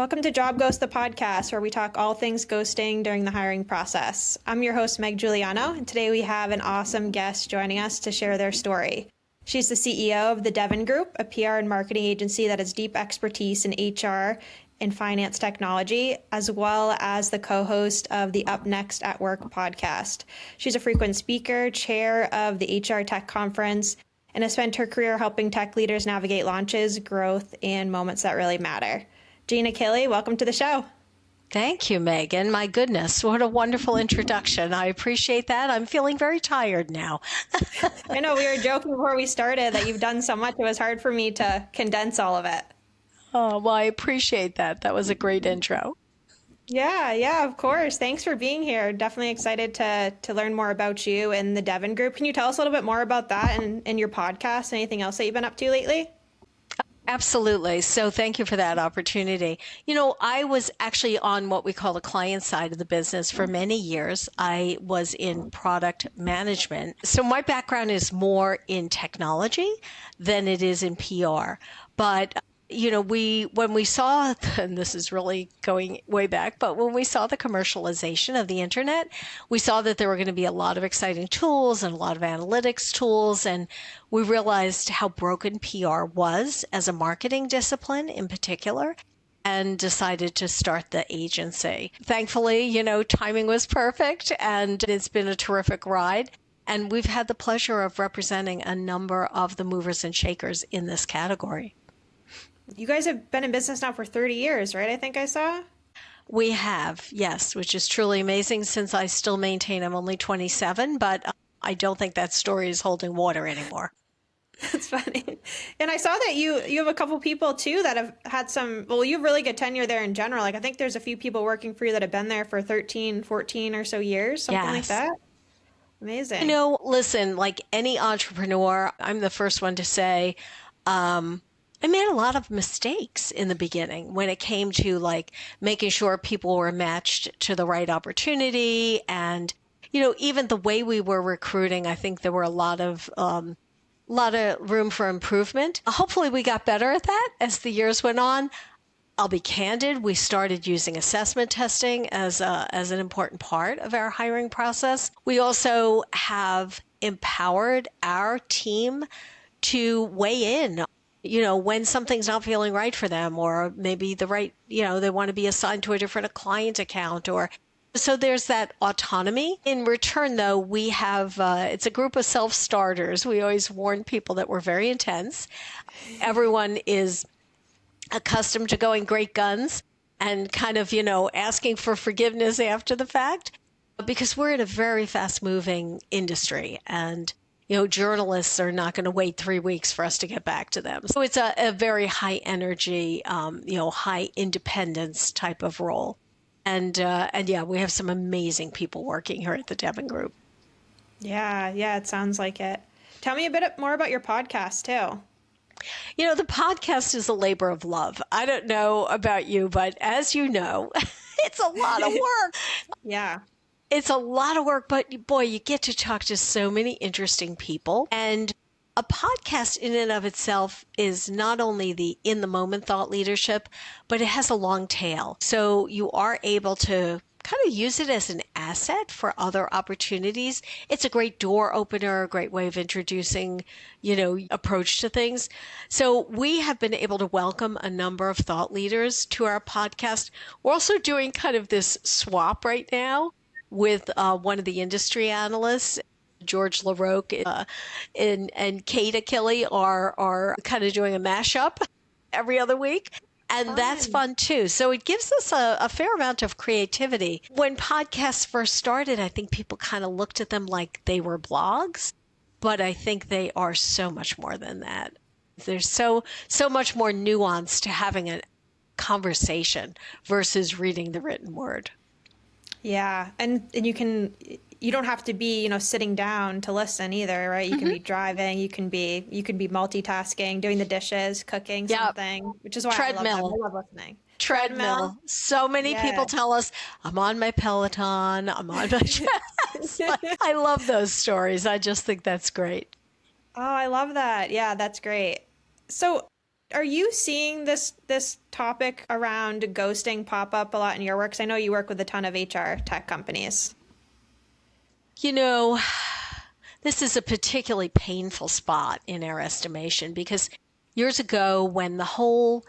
Welcome to JobGhost, the podcast, where we talk all things ghosting during the hiring process. I'm your host, Meg Giuliano, and today we have an awesome guest joining us to share their story. She's the CEO of the Devon Group, a PR and marketing agency that has deep expertise in HR and finance technology, as well as the co-host of the Up Next at Work podcast. She's a frequent speaker, chair of the HR Tech Conference, and has spent her career helping tech leaders navigate launches, growth, and moments that really matter. Jeanne Achille, welcome to the show. Thank you, Megan. My goodness, what a wonderful introduction. I appreciate that. I'm feeling very tired now. I know we were joking before we started that you've done so much. It was hard for me to condense all of it. Oh, well, I appreciate that. That was a great intro. Yeah, of course. Thanks for being here. Definitely excited to learn more about you and the Devon Group. Can you tell us a little bit more about that and your podcast? Anything else that you've been up to lately? Absolutely. So thank you for that opportunity. You know, I was actually on what we call the client side of the business for many years. I was in product management. So my background is more in technology than it is in PR. But you know, when we saw, and this is really going way back, but when we saw the commercialization of the internet, we saw that there were going to be a lot of exciting tools and a lot of analytics tools. And we realized how broken PR was as a marketing discipline in particular, and decided to start the agency. Thankfully, you know, timing was perfect and it's been a terrific ride. And we've had the pleasure of representing a number of the movers and shakers in this category. You guys have been in business now for 30 years, right? I think I saw. We have, yes, which is truly amazing since I still maintain I'm only 27, but I don't think that story is holding water anymore. That's funny. And I saw that you have a couple people too that have had you have really good tenure there in general. Like I think there's a few people working for you that have been there for 13, 14 or so years, something like that. Amazing. You know, listen, like any entrepreneur, I'm the first one to say, I made a lot of mistakes in the beginning when it came to like making sure people were matched to the right opportunity. And, you know, even the way we were recruiting, I think there were a lot of room for improvement. Hopefully we got better at that as the years went on. I'll be candid. We started using assessment testing as an important part of our hiring process. We also have empowered our team to weigh in, you know, when something's not feeling right for them, or maybe the right, you know, they want to be assigned to a different client account, or so there's that autonomy. In return, though, we have, it's a group of self-starters. We always warn people that we're very intense. Everyone is accustomed to going great guns and kind of, you know, asking for forgiveness after the fact, because we're in a very fast-moving industry, and you know, journalists are not going to wait 3 weeks for us to get back to them. So it's a very high energy, you know, high independence type of role. And yeah, we have some amazing people working here at the Devon Group. Yeah, it sounds like it. Tell me a bit more about your podcast too. You know, the podcast is a labor of love. I don't know about you, but as you know, it's a lot of work. Yeah. It's a lot of work, but boy, you get to talk to so many interesting people. And a podcast in and of itself is not only the in-the-moment thought leadership, but it has a long tail. So you are able to kind of use it as an asset for other opportunities. It's a great door opener, a great way of introducing, you know, approach to things. So we have been able to welcome a number of thought leaders to our podcast. We're also doing kind of this swap right now with one of the industry analysts. George LaRoque and Kate Achille are kind of doing a mashup every other week. And that's fun too. So it gives us a fair amount of creativity. When podcasts first started, I think people kind of looked at them like they were blogs, but I think they are so much more than that. There's so much more nuance to having a conversation versus reading the written word. Yeah. And you don't have to be, you know, sitting down to listen either, right? You can be driving, you can be multitasking, doing the dishes, cooking something, which is why I love listening. Treadmill. So many people tell us, I'm on my Peloton, I'm on my chest. I love those stories. I just think that's great. Oh, I love that. Yeah, that's great. So Are you seeing this topic around ghosting pop up a lot in your work? 'Cause I know you work with a ton of HR tech companies. You know, this is a particularly painful spot in our estimation because years ago, when the whole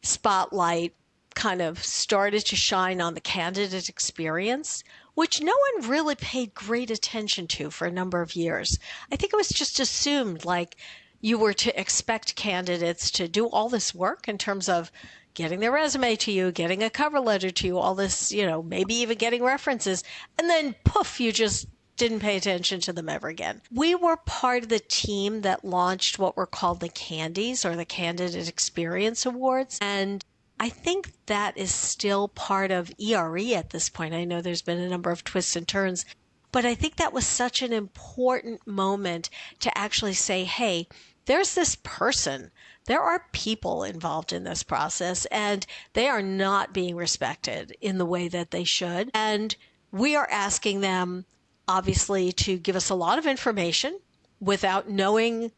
spotlight kind of started to shine on the candidate experience, which no one really paid great attention to for a number of years, I think it was just assumed like you were to expect candidates to do all this work in terms of getting their resume to you, getting a cover letter to you, all this, maybe even getting references, and then poof, you just didn't pay attention to them ever again. We were part of the team that launched what were called the Candies, or the Candidate Experience Awards. And I think that is still part of ERE at this point. I know there's been a number of twists and turns, but I think that was such an important moment to actually say, hey, there's this person. There are people involved in this process, and they are not being respected in the way that they should. And we are asking them, obviously, to give us a lot of information without knowing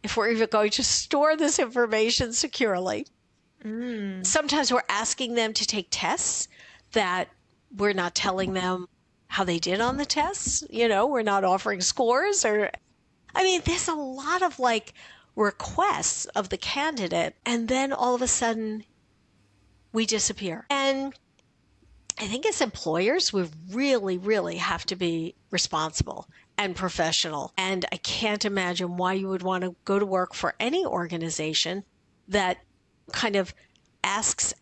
if we're even going to store this information securely. Sometimes we're asking them to take tests that we're not telling them how they did on the tests. We're not offering scores there's a lot of requests of the candidate, and then all of a sudden we disappear. And I think as employers, we really, really have to be responsible and professional. And I can't imagine why you would want to go to work for any organization that kind of asks,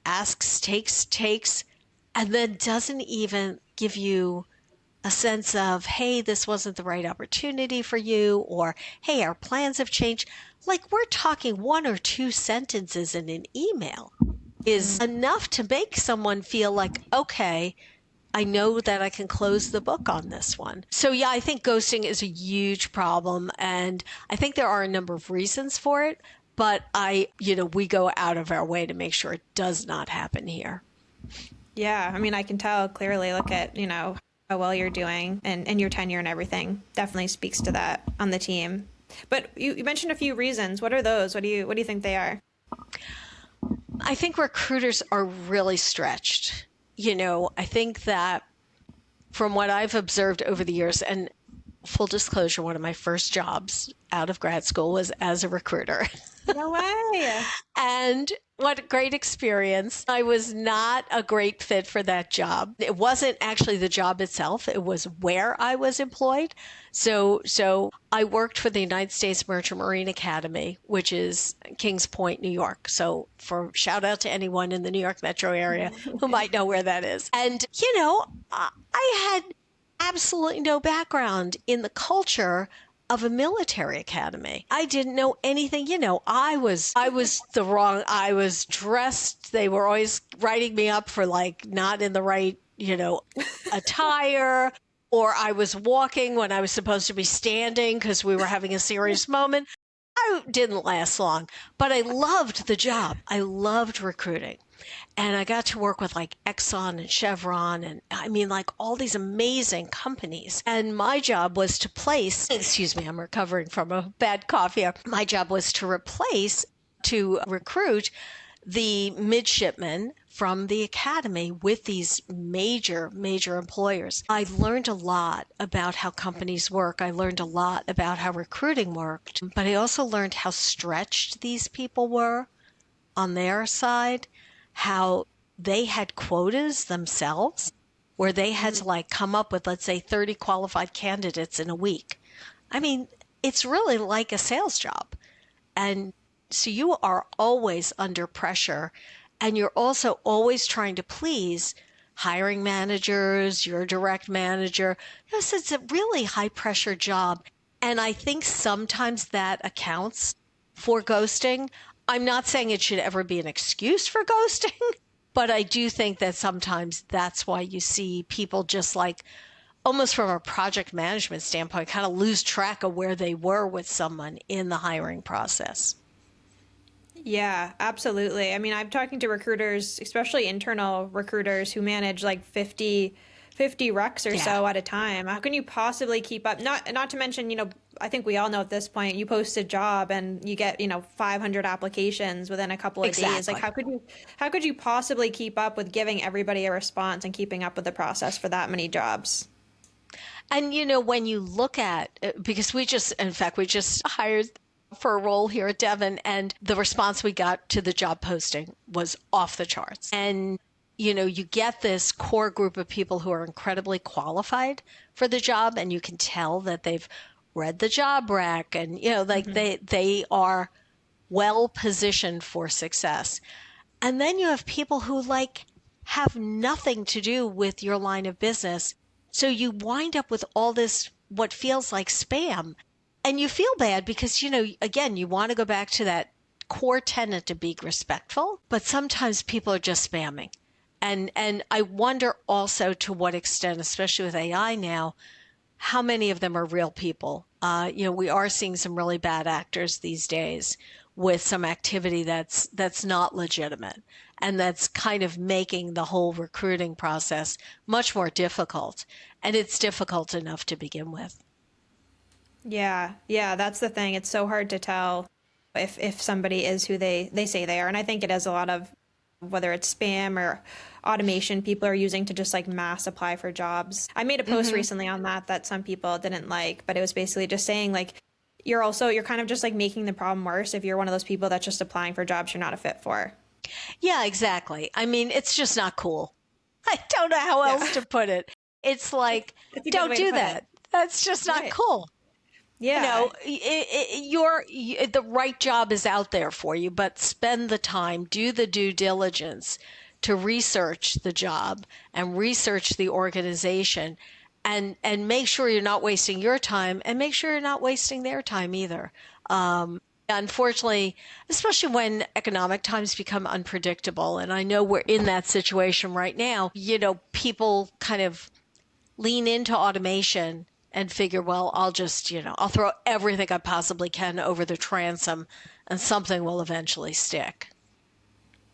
takes, and then doesn't even give you a sense of, hey, this wasn't the right opportunity for you, or hey, our plans have changed. Like, we're talking one or two sentences in an email is enough to make someone feel like, okay, I know that I can close the book on this one. So yeah, I think ghosting is a huge problem, and I think there are a number of reasons for it, but we go out of our way to make sure it does not happen here. Yeah, I can tell clearly, look at, how well you're doing and your tenure and everything definitely speaks to that on the team. But you mentioned a few reasons. What are those? What do you think they are? I think recruiters are really stretched. I think that from what I've observed over the years, and full disclosure, one of my first jobs out of grad school was as a recruiter. No way. And what a great experience. I was not a great fit for that job. It wasn't actually the job itself. It was where I was employed. So I worked for the United States Merchant Marine Academy, which is Kings Point, New York. So for shout out to anyone in the New York metro area who might know where that is. And, I had absolutely no background in the culture of a military academy. I didn't know anything. I was dressed. They were always writing me up for not in the right, attire, or I was walking when I was supposed to be standing because we were having a serious moment. I didn't last long, but I loved the job. I loved recruiting. And I got to work with Exxon and Chevron and all these amazing companies. And my job was to place, excuse me, I'm recovering from a bad cough here. My job was to recruit the midshipmen from the academy with these major, major employers. I learned a lot about how companies work. I learned a lot about how recruiting worked, but I also learned how stretched these people were on their side, how they had quotas themselves where they had to come up with, let's say, 30 qualified candidates in a week. It's really like a sales job. And so you are always under pressure, and you're also always trying to please hiring managers, your direct manager. So it's a really high pressure job. And I think sometimes that accounts for ghosting. I'm not saying it should ever be an excuse for ghosting, but I do think that sometimes that's why you see people just almost from a project management standpoint, kind of lose track of where they were with someone in the hiring process. Yeah, absolutely. I'm talking to recruiters, especially internal recruiters who manage 50 50 recs or Yeah. so at a time. How can you possibly keep up? Not to mention, I think we all know at this point, you post a job and you get, 500 applications within a couple of days. Like Exactly. how could you possibly keep up with giving everybody a response and keeping up with the process for that many jobs? And when you look at, because in fact, we just hired for a role here at Devon, and the response we got to the job posting was off the charts. And, you get this core group of people who are incredibly qualified for the job, and you can tell that they've read the job rec and, they are well positioned for success. And then you have people who have nothing to do with your line of business. So you wind up with all this, what feels like spam. And you feel bad because, again, you want to go back to that core tenet to be respectful, but sometimes people are just spamming. And I wonder also to what extent, especially with AI now, how many of them are real people? We are seeing some really bad actors these days with some activity that's not legitimate, and that's kind of making the whole recruiting process much more difficult. And it's difficult enough to begin with. Yeah, that's the thing. It's so hard to tell if somebody is who they say they are. And I think it is a lot of whether it's spam or automation people are using to just mass apply for jobs. I made a post recently on that some people didn't like, but it was basically just saying you're kind of just making the problem worse if you're one of those people that's just applying for jobs you're not a fit for. Yeah, exactly. I mean, it's just not cool. I don't know how else to put it. It's don't do that. That's just not cool. Yeah. The right job is out there for you, but spend the time, do the due diligence to research the job and research the organization, and make sure you're not wasting your time, and make sure you're not wasting their time either. Unfortunately, especially when economic times become unpredictable, and I know we're in that situation right now, people kind of lean into automation and figure, well, I'll just, I'll throw everything I possibly can over the transom and something will eventually stick.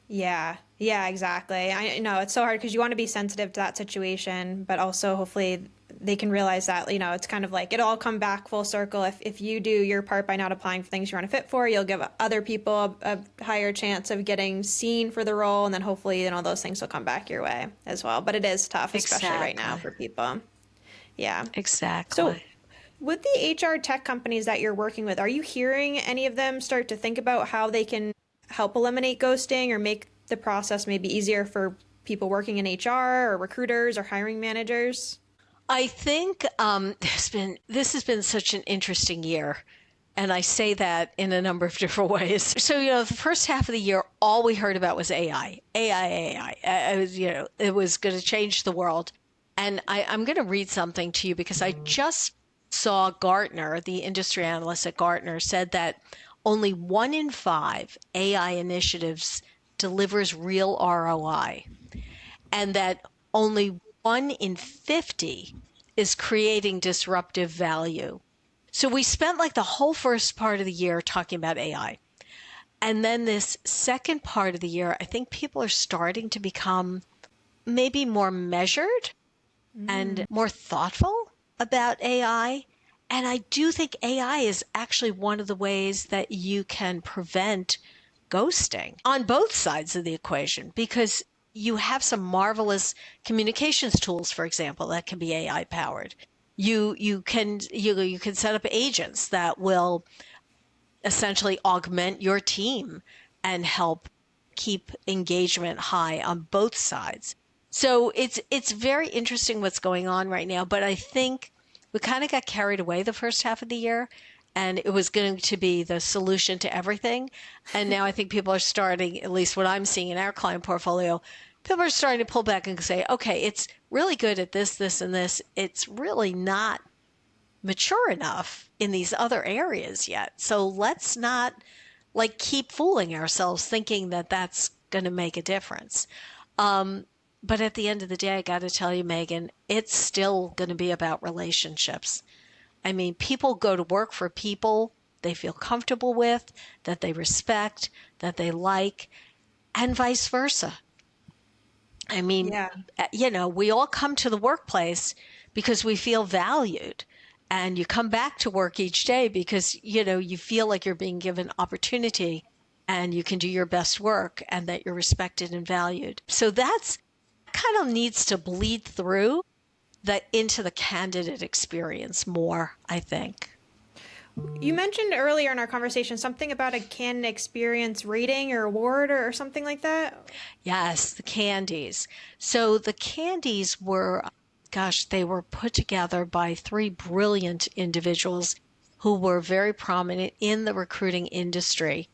Yeah, exactly. I know it's so hard because you want to be sensitive to that situation, but also hopefully they can realize that, it's kind of it'll all come back full circle. If you do your part by not applying for things you want to fit for, you'll give other people a higher chance of getting seen for the role. And then hopefully, those things will come back your way as well. But it is tough, especially right now for people. Yeah. Exactly. So with the HR tech companies that you're working with, are you hearing any of them start to think about how they can help eliminate ghosting or make the process maybe easier for people working in HR or recruiters or hiring managers? I think this has been such an interesting year. And I say that in a number of different ways. So, the first half of the year, all we heard about was AI. It was going to change the world. And I'm going to read something to you because I just saw Gartner, the industry analyst at Gartner, said that only 1 in 5 AI initiatives delivers real ROI, and that only 1 in 50 is creating disruptive value. So we spent the whole first part of the year talking about AI. And then this second part of the year, I think people are starting to become maybe more measured and more thoughtful about AI. And I do think AI is actually one of the ways that you can prevent ghosting on both sides of the equation, because you have some marvelous communications tools, for example, that can be AI powered. You can set up agents that will essentially augment your team and help keep engagement high on both sides. So it's very interesting what's going on right now, but I think we kind of got carried away the first half of the year, and it was going to be the solution to everything. And now I think people are starting, at least what I'm seeing in our client portfolio, people are starting to pull back and say, okay, it's really good at this, this, and this. It's really not mature enough in these other areas yet. So let's not keep fooling ourselves thinking that that's going to make a difference. But at the end of the day, I got to tell you, Megan, it's still going to be about relationships. I mean, people go to work for people they feel comfortable with, that they respect, that they like, and vice versa. I mean, Yeah. we all come to the workplace because we feel valued. And you come back to work each day because, you feel like you're being given opportunity and you can do your best work and that you're respected and valued. So that's kind of needs to bleed through into the candidate experience more, I think. You mentioned earlier in our conversation something about a candidate experience rating or award or something like that. Yes, the Candies. So the Candies were, gosh, they were put together by three brilliant individuals who were very prominent in the recruiting industry,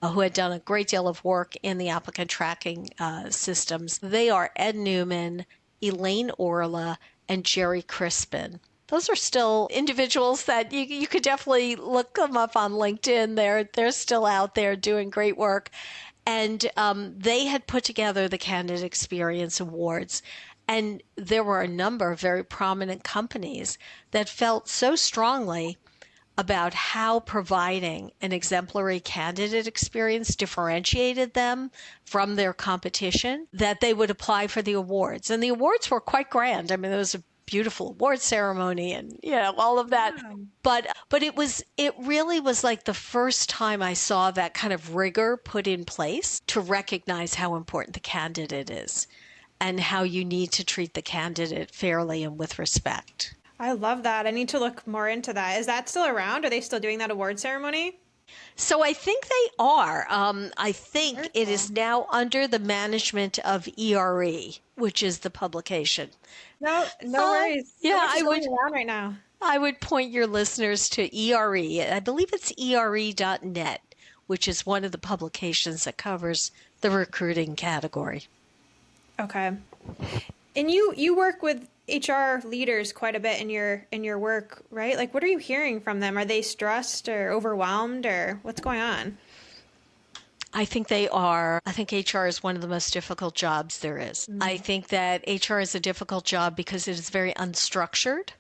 who had done a great deal of work in the applicant tracking systems. They are Ed Newman, Elaine Orla, and Jerry Crispin. Those are still individuals that you could definitely look them up on LinkedIn. They're still out there doing great work. And they had put together the Candidate Experience Awards. And there were a number of very prominent companies that felt so strongly about how providing an exemplary candidate experience differentiated them from their competition that they would apply for the awards. And the awards were quite grand. I mean, there was a beautiful award ceremony and all of that. Wow. But it really was like the first time I saw that kind of rigor put in place to recognize how important the candidate is and how you need to treat the candidate fairly and with respect. I love that. I need to look more into that. Is that still around? Are they still doing that award ceremony? So I think they are. I think Very it cool. is now under the management of ERE, which is the publication. No, no worries. Yeah, So much is I would. going around right now. I would point your listeners to ERE. I believe it's ere.net, which is one of the publications that covers the recruiting category. Okay. And you work with HR leaders quite a bit in your work, right? Like, what are you hearing from them? Are they stressed or overwhelmed or what's going on? I think they are. I think HR is one of the most difficult jobs there is. I think that HR is a difficult job because it is very unstructured.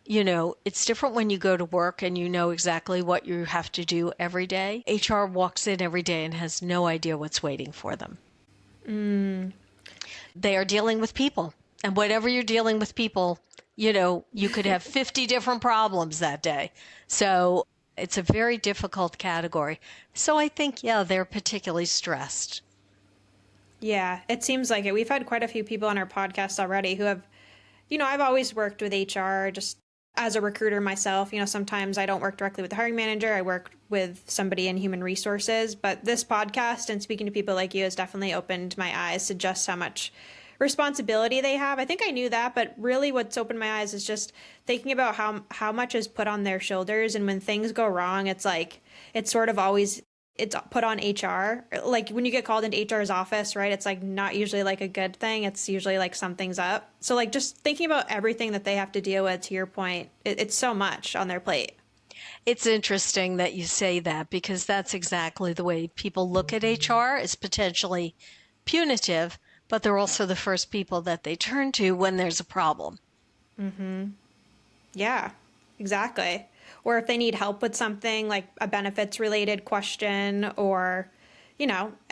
It's different when you go to work and you know exactly what you have to do every day. HR walks in every day and has no idea what's waiting for them. They are dealing with people. And whatever you're dealing with people, you could have 50 different problems that day. So it's a very difficult category. So I think, they're particularly stressed. Yeah, it seems like it. We've had quite a few people on our podcast already who have, I've always worked with HR just as a recruiter myself. Sometimes I don't work directly with the hiring manager. I work with somebody in human resources. But this podcast and speaking to people like you has definitely opened my eyes to just how much responsibility they have. I think I knew that, but really what's opened my eyes is just thinking about how much is put on their shoulders. And when things go wrong, it's like, it's sort of always, it's put on HR. Like when you get called into HR's office, right? It's like not usually like a good thing. It's usually like something's up. So like just thinking about everything that they have to deal with, to your point, it's so much on their plate. It's interesting that you say that because that's exactly the way people look at HR as potentially punitive, but they're also the first people that they turn to when there's a problem. Yeah, exactly. Or if they need help with something like a benefits related question or,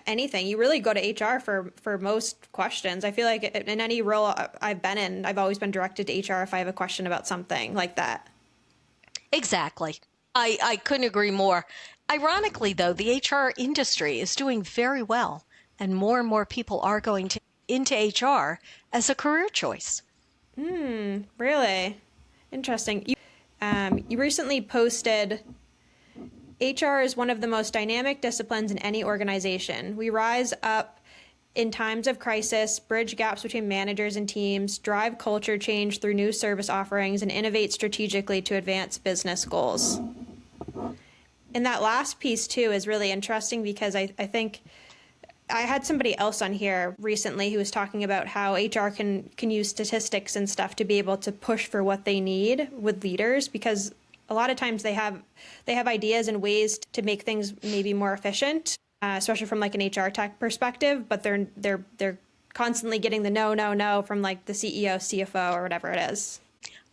anything, you really go to HR for most questions. I feel like in any role I've been in, I've always been directed to HR if I have a question about something like that. Exactly. I couldn't agree more. Ironically, though, the HR industry is doing very well, and more people are going into HR as a career choice. Really interesting. You recently posted, HR is one of the most dynamic disciplines in any organization. We rise up in times of crisis, bridge gaps between managers and teams, drive culture change through new service offerings, and innovate strategically to advance business goals. And that last piece, too, is really interesting because I think I had somebody else on here recently who was talking about how HR can use statistics and stuff to be able to push for what they need with leaders, because a lot of times they have ideas and ways to make things maybe more efficient, especially from like an HR tech perspective, but they're constantly getting the no from like the CEO, CFO, or whatever it is.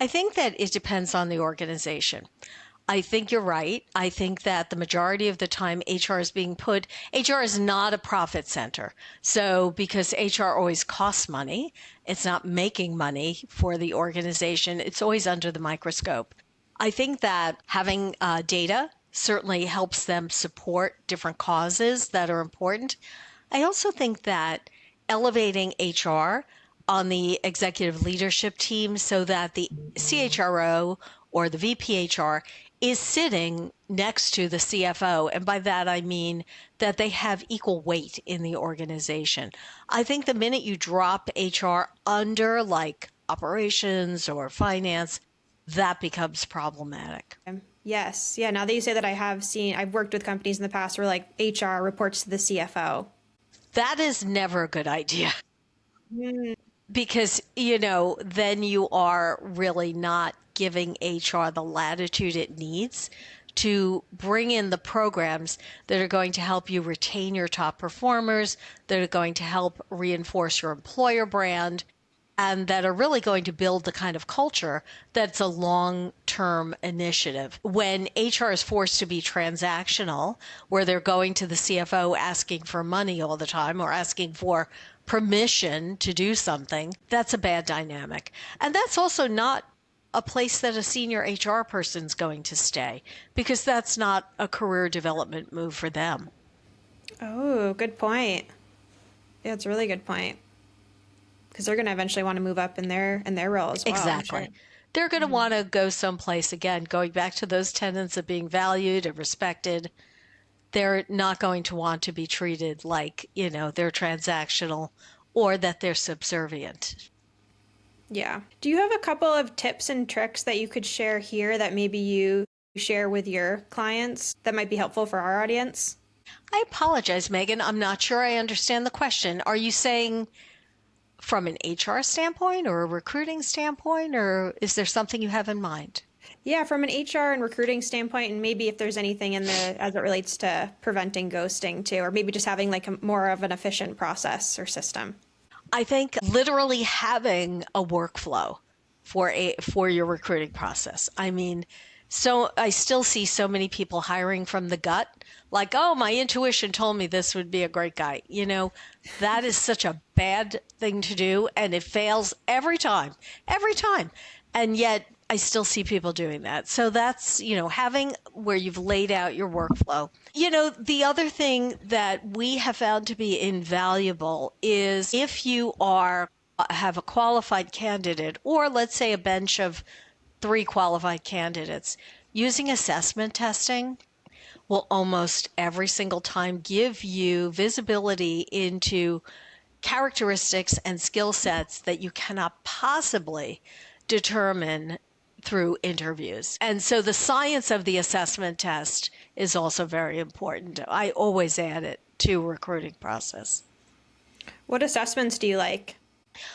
I think that it depends on the organization. I think you're right. I think that the majority of the time HR is not a profit center. So because HR always costs money, it's not making money for the organization. It's always under the microscope. I think that having data certainly helps them support different causes that are important. I also think that elevating HR on the executive leadership team so that the CHRO or the VPHR is sitting next to the CFO. And by that, I mean that they have equal weight in the organization. I think the minute you drop HR under like operations or finance, that becomes problematic. Yes. Yeah. Now that you say that, I've worked with companies in the past where like HR reports to the CFO. That is never a good idea. Because, then you are really not giving HR the latitude it needs to bring in the programs that are going to help you retain your top performers, that are going to help reinforce your employer brand, and that are really going to build the kind of culture that's a long-term initiative. When HR is forced to be transactional, where they're going to the CFO asking for money all the time or asking for permission to do something, that's a bad dynamic. And that's also not a place that a senior HR person's going to stay, because that's not a career development move for them. Oh, good point. Yeah, it's a really good point. Because they're going to eventually want to move up in their role as well. Exactly. Sure. They're going to want to go someplace, again, going back to those tenets of being valued and respected. They're not going to want to be treated like, they're transactional or that they're subservient. Yeah. Do you have a couple of tips and tricks that you could share here that maybe you share with your clients that might be helpful for our audience? I apologize, Megan. I'm not sure I understand the question. Are you saying from an HR standpoint or a recruiting standpoint, or is there something you have in mind? Yeah, from an HR and recruiting standpoint, and maybe if there's anything in as it relates to preventing ghosting too, or maybe just having like more of an efficient process or system. I think literally having a workflow for your recruiting process. I mean, so I still see so many people hiring from the gut, like, oh, my intuition told me this would be a great guy. That is such a bad thing to do, and it fails every time. And yet I still see people doing that. So that's, having where you've laid out your workflow. The other thing that we have found to be invaluable is if you have a qualified candidate, or let's say a bench of 3 qualified candidates, using assessment testing will almost every single time give you visibility into characteristics and skill sets that you cannot possibly determine through interviews. And so the science of the assessment test is also very important. I always add it to a recruiting process. What assessments do you like?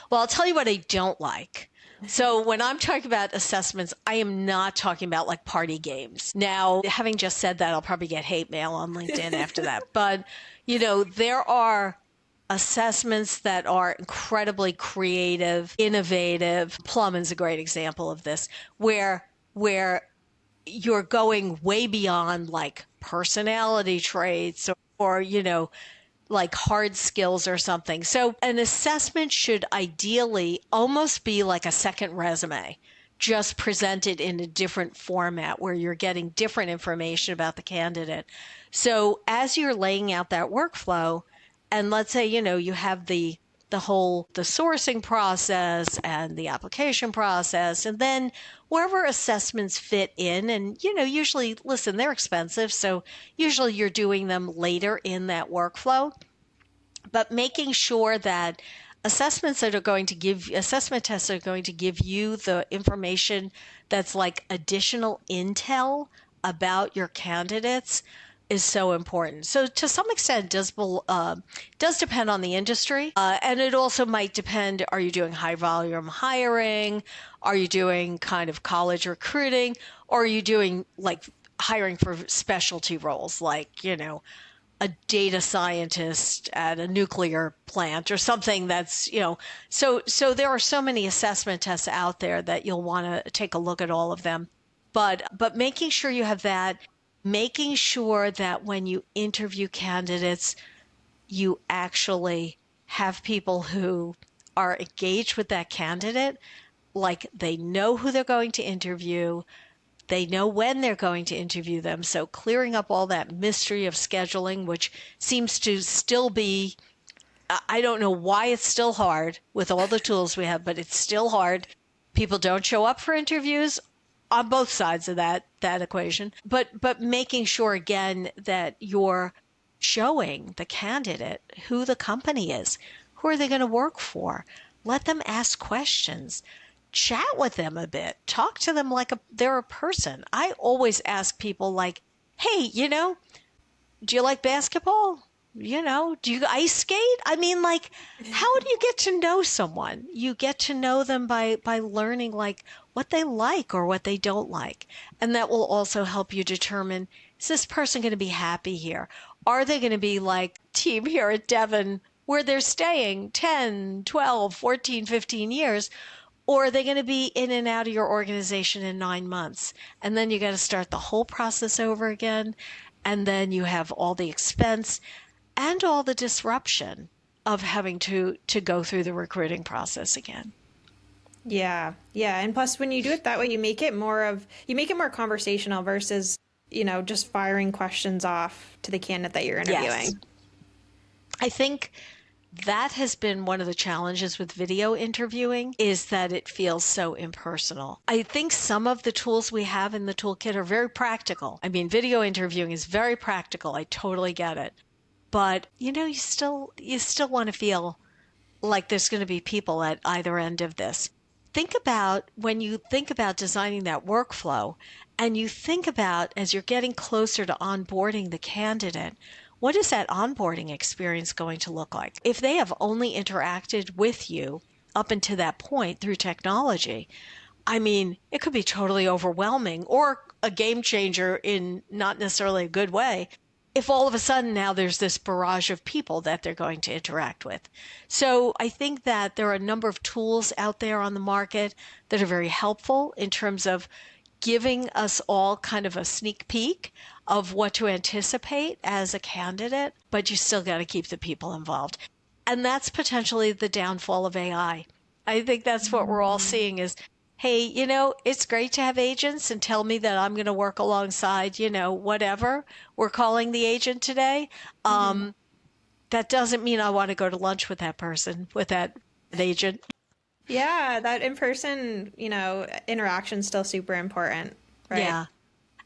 Well, I'll tell you what I don't like. So when I'm talking about assessments, I am not talking about like party games. Now, having just said that, I'll probably get hate mail on LinkedIn after that. But, there are assessments that are incredibly creative, innovative. Plumman's a great example of this, where you're going way beyond like personality traits or like hard skills or something. So an assessment should ideally almost be like a second resume, just presented in a different format where you're getting different information about the candidate. So as you're laying out that workflow, and let's say, you have the sourcing process and the application process, and then wherever assessments fit in, and, usually, listen, they're expensive. So usually you're doing them later in that workflow, but making sure that assessment tests are going to give you the information that's like additional intel about your candidates is so important. So to some extent, it does depend on the industry. And it also might depend, are you doing high volume hiring? Are you doing kind of college recruiting? Or are you doing like hiring for specialty roles like, a data scientist at a nuclear plant or something that's, so there are so many assessment tests out there that you'll want to take a look at all of them. But making sure you have that, making sure that when you interview candidates, you actually have people who are engaged with that candidate, like they know who they're going to interview, they know when they're going to interview them. So clearing up all that mystery of scheduling, which seems to still be, I don't know why it's still hard with all the tools we have, but it's still hard. People don't show up for interviews on both sides of that equation. But making sure again that you're showing the candidate who the company is, who are they going to work for? Let them ask questions. Chat with them a bit. Talk to them like they're a person. I always ask people like, hey, do you like basketball? Do you ice skate? I mean, like, how do you get to know someone? You get to know them by learning like what they like or what they don't like. And that will also help you determine, is this person going to be happy here? Are they going to be like team here at Devon where they're staying 10, 12, 14, 15 years? Or are they going to be in and out of your organization in 9 months? And then you got to start the whole process over again. And then you have all the expense and all the disruption of having to go through the recruiting process again. Yeah. Yeah. And plus when you do it that way, you make it more conversational versus, just firing questions off to the candidate that you're interviewing. Yes. I think that has been one of the challenges with video interviewing, is that it feels so impersonal. I think some of the tools we have in the toolkit are very practical. I mean, video interviewing is very practical. I totally get it. But, you still want to feel like there's going to be people at either end of this. When you think about designing that workflow, and you think about, as you're getting closer to onboarding the candidate, what is that onboarding experience going to look like? If they have only interacted with you up until that point through technology, I mean, it could be totally overwhelming or a game changer in not necessarily a good way if all of a sudden now there's this barrage of people that they're going to interact with. So I think that there are a number of tools out there on the market that are very helpful in terms of giving us all kind of a sneak peek of what to anticipate as a candidate, but you still got to keep the people involved. And that's potentially the downfall of AI. I think that's what we're all seeing is, hey, it's great to have agents and tell me that I'm going to work alongside, whatever we're calling the agent today. That doesn't mean I want to go to lunch with that person, with that agent. Yeah, that in-person, interaction is still super important, right? Yeah.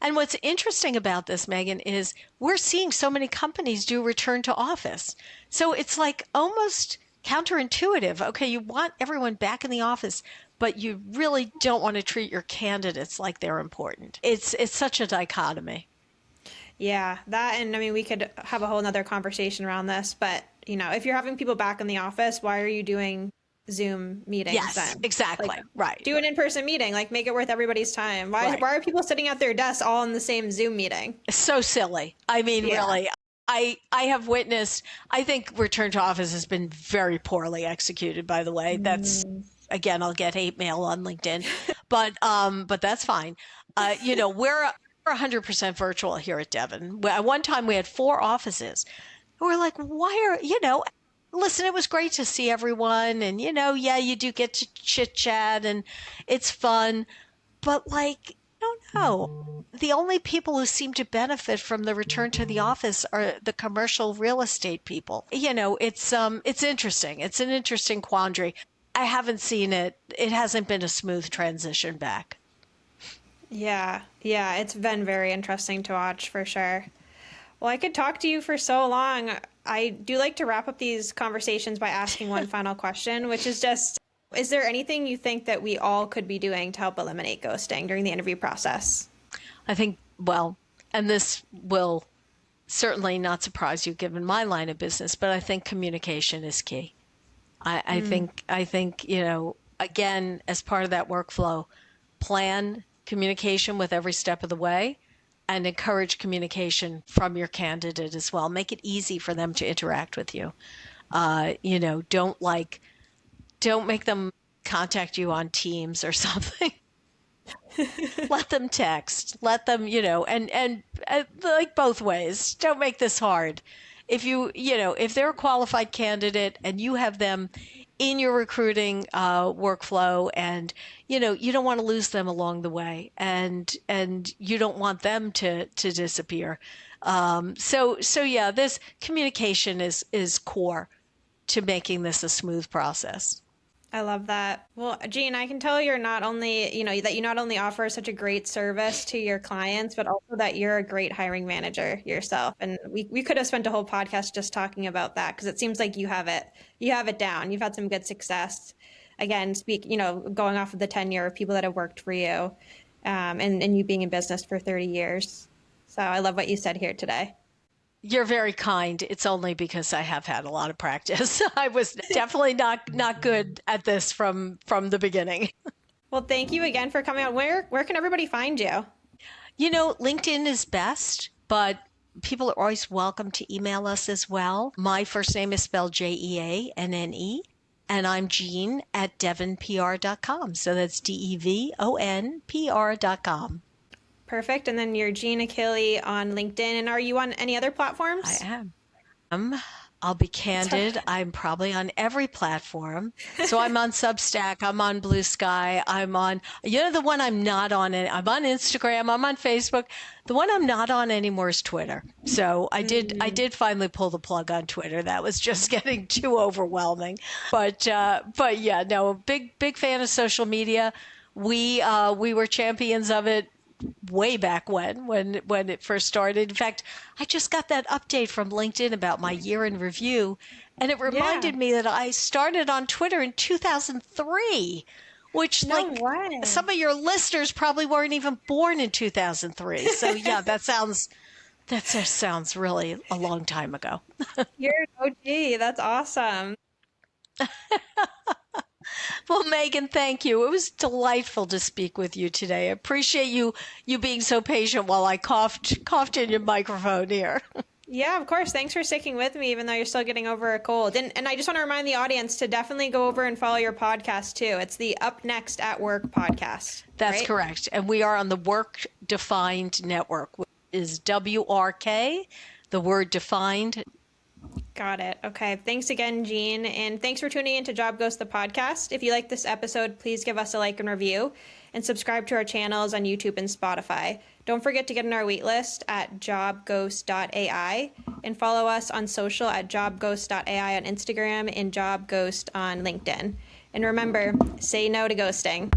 And what's interesting about this, Megan, is we're seeing so many companies do return to office. So it's like almost counterintuitive. Okay, you want everyone back in the office, but you really don't want to treat your candidates like they're important. It's such a dichotomy. Yeah, that, and I mean, we could have a whole nother conversation around this, but if you're having people back in the office, why are you doing Zoom meetings then? Exactly. Right. Do an in-person meeting, make it worth everybody's time. Why are people sitting at their desks all in the same Zoom meeting? It's so silly. I mean, really. I have witnessed, I think return to office has been very poorly executed, by the way. That's, again, I'll get hate mail on LinkedIn, but that's fine. We're 100% virtual here at Devon. At one time we had 4 offices. We're like, listen, it was great to see everyone. And, you do get to chit chat and it's fun. But I don't know. The only people who seem to benefit from the return to the office are the commercial real estate people. It's interesting. It's an interesting quandary. I haven't seen it. It hasn't been a smooth transition back. Yeah. It's been very interesting to watch for sure. Well, I could talk to you for so long. I do like to wrap up these conversations by asking one final question, which is just, is there anything you think that we all could be doing to help eliminate ghosting during the interview process? I think, and this will certainly not surprise you given my line of business, but I think communication is key. I think, again, as part of that workflow, plan communication with every step of the way and encourage communication from your candidate as well. Make it easy for them to interact with you. Don't make them contact you on Teams or something. Let them text. Let them, and like both ways. Don't make this hard. If they're a qualified candidate and you have them in your recruiting workflow, and you don't want to lose them along the way, and you don't want them to disappear. So yeah, this communication is core to making this a smooth process. I love that. Well, Jeanne, I can tell you're not only, that you not only offer such a great service to your clients, but also that you're a great hiring manager yourself. And we could have spent a whole podcast just talking about that, because it seems like you have it down. You've had some good success. Again, going off of the tenure of people that have worked for you, and you being in business for 30 years. So I love what you said here today. You're very kind. It's only because I have had a lot of practice. I was definitely not good at this from the beginning. Well, thank you again for coming on. Where can everybody find you? LinkedIn is best, but people are always welcome to email us as well. My first name is spelled Jeanne, and I'm Jeanne at devonpr.com. So that's DEVONPR.com. Perfect. And then you're Jeanne Achille on LinkedIn. And are you on any other platforms? I am. I'll be candid. I'm probably on every platform. So I'm on Substack. I'm on Blue Sky. I'm on, the one I'm not on. I'm on Instagram. I'm on Facebook. The one I'm not on anymore is Twitter. So I did finally pull the plug on Twitter. That was just getting too overwhelming. But yeah, no, big fan of social media. We were champions of it way back when it first started. In fact, I just got that update from LinkedIn about my year in review, and it reminded me that I started on Twitter in 2003, which some of your listeners probably weren't even born in 2003. So yeah, that just sounds really a long time ago. You're an OG. That's awesome. Well, Megan, thank you. It was delightful to speak with you today. I appreciate you being so patient while I coughed in your microphone here. Yeah, of course. Thanks for sticking with me, even though you're still getting over a cold. And I just want to remind the audience to definitely go over and follow your podcast too. It's the Up Next at Work podcast. That's right? correct. And we are on the Work Defined Network, which is WRK, the word defined. Got it. Okay. Thanks again, Jeanne. And thanks for tuning into JobGhost, the podcast. If you like this episode, please give us a like and review, and subscribe to our channels on YouTube and Spotify. Don't forget to get on our wait list at jobghost.ai, and follow us on social at jobghost.ai on Instagram and JobGhost on LinkedIn. And remember, say no to ghosting.